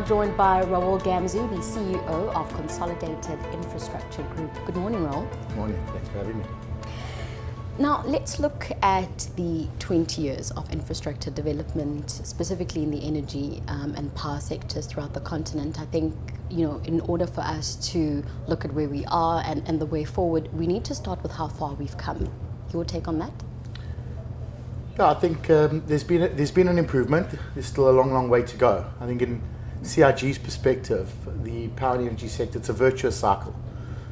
joined by Raoul Gamsu, the CEO of Consolidated Infrastructure Group. Good morning, Raoul. Good morning. Thanks for having me. Now, let's look at the 20 years of infrastructure development, specifically in the energy and power sectors throughout the continent. I think, in order for us to look at where we are and the way forward, we need to start with how far we've come. Your take on that? Yeah, I think there's been an improvement. There's still a long way to go. I think in CIG's perspective, the power and energy sector, it's a virtuous cycle.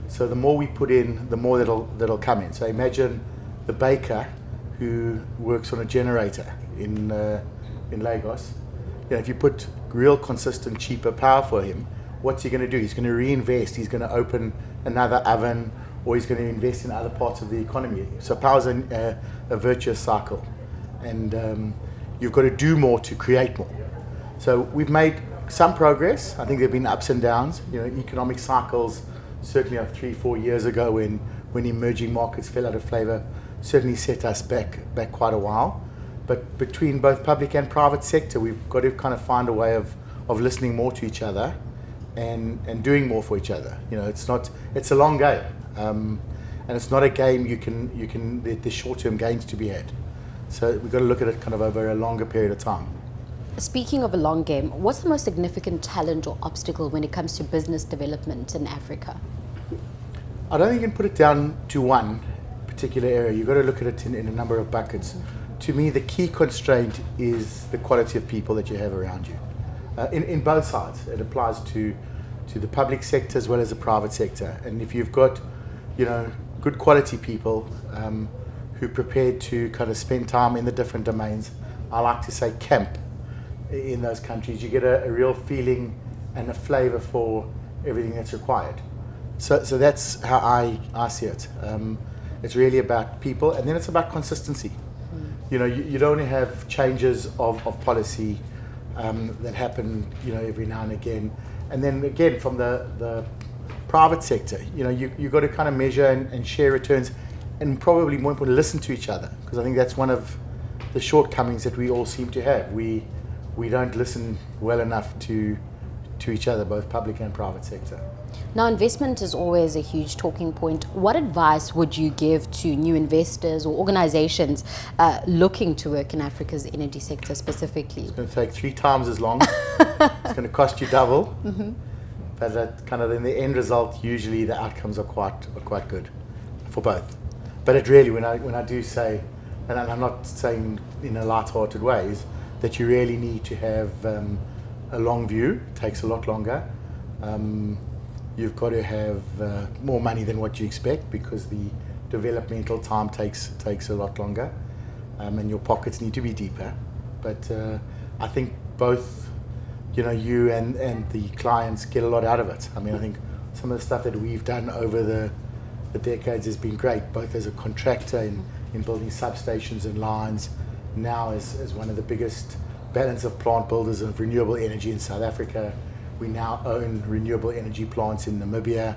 So the more we put in, the more that'll come in. So imagine the baker who works on a generator in Lagos. If you put real consistent, cheaper power for him, what's he going to do? He's going to reinvest. He's going to open another oven, or he's going to invest in other parts of the economy. So power's a virtuous cycle, and you've got to do more to create more. So we've made some progress. I think there have been ups and downs. Economic cycles, certainly of 3-4 years ago when emerging markets fell out of favor, certainly set us back quite a while. But between both public and private sector, we've got to kind of find a way of listening more to each other and doing more for each other. It's a long game, and it's not a game there's short-term gains to be had. So we've got to look at it kind of over a longer period of time. Speaking of a long game, what's the most significant challenge or obstacle when it comes to business development in Africa? I don't think you can put it down to one particular area. You've got to look at it in a number of buckets. To me, the key constraint is the quality of people that you have around you. In both sides, it applies to the public sector as well as the private sector. And if you've got, good quality people who are prepared to kind of spend time in the different domains, I like to say camp in those countries, you get a real feeling and a flavor for everything that's required. So that's how I see it. It's really about people, and then it's about consistency. You don't only have changes of policy that happen, every now and again. And then again, from the private sector, you've got to kind of measure and share returns, and probably more important, listen to each other, because I think that's one of the shortcomings that we all seem to have. We don't listen well enough to each other, both public and private sector. Now, investment is always a huge talking point. What advice would you give to new investors or organizations looking to work in Africa's energy sector specifically? It's going to take 3 times as long. It's going to cost you double. Mm-hmm. But that kind of in the end result, usually the outcomes are quite good for both. But it really, when I do say, and I'm not saying in a light-hearted way, is that you really need to have a long view. It takes a lot longer. You've got to have more money than what you expect, because the developmental time takes a lot longer, and your pockets need to be deeper. But I think both, you and the clients get a lot out of it. I mean, I think some of the stuff that we've done over the decades has been great, both as a contractor in building substations and lines, now as one of the biggest balance of plant builders of renewable energy in South Africa. We now own renewable energy plants in Namibia.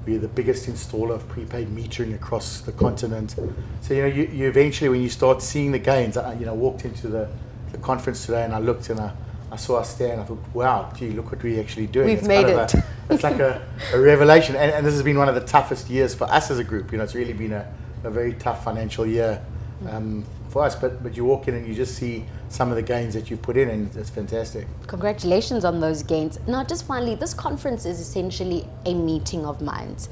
We're the biggest installer of prepaid metering across the continent. So you eventually, when you start seeing the gains, I walked into the conference today and I looked and I saw us there and I thought, wow, gee, look what we're actually doing. We've made it. It's like a revelation, and this has been one of the toughest years for us as a group. It's really been a very tough financial year for us, but you walk in and you just see some of the gains that you've put in, and it's fantastic. Congratulations on those gains. Now, just finally, this conference is essentially a meeting of minds.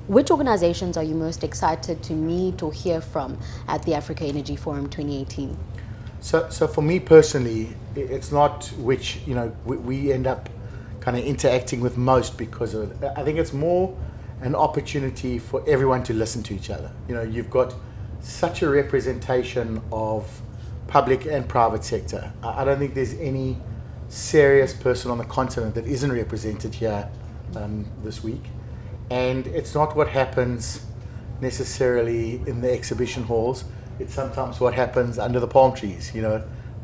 Which organizations are you most excited to meet or hear from at the Africa Energy Forum 2018? So for me personally, it's not which, we end up kind of interacting with most because of it. I think it's more an opportunity for everyone to listen to each other. You've got such a representation of public and private sector. I don't think there's any serious person on the continent that isn't represented here this week. And it's not what happens necessarily in the exhibition halls. It's sometimes what happens under the palm trees,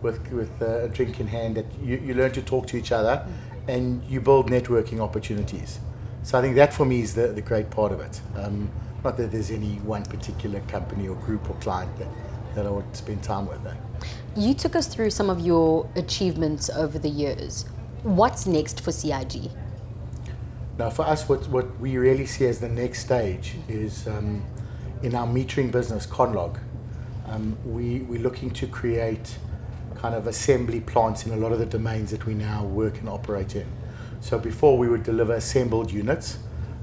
with a drink in hand, that you learn to talk to each other and you build networking opportunities. So I think that for me is the great part of it. Not that there's any one particular company or group or client that I would spend time with. You took us through some of your achievements over the years. What's next for CIG? Now, for us, what we really see as the next stage is in our metering business, Conlog. We're looking to create kind of assembly plants in a lot of the domains that we now work and operate in. So before we would deliver assembled units,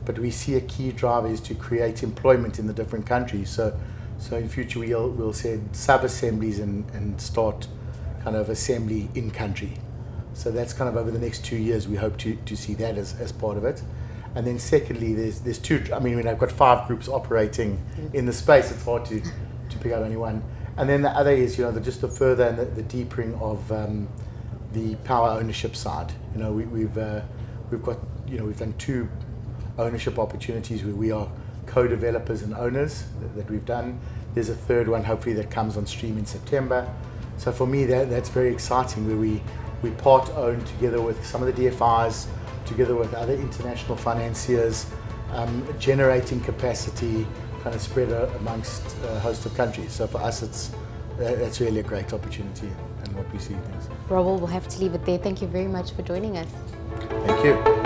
but we see a key driver is to create employment in the different countries. So in future we'll send sub-assemblies and start kind of assembly in country. So that's kind of over the next 2 years we hope to see that as part of it. And then secondly, there's two, I mean, I've got 5 groups operating in the space, it's hard to pick out only one. And then the other is, just the further and the deepening of the power ownership side. We've got, we've done 2 ownership opportunities where we are co-developers and owners that we've done. There's a third one hopefully that comes on stream in September. So for me that's very exciting, where we part own together with some of the DFIs, together with other international financiers, generating capacity kind of spread amongst a host of countries. So for us that's really a great opportunity and what we see things. Raoul, we'll have to leave it there. Thank you very much for joining us. Thank you.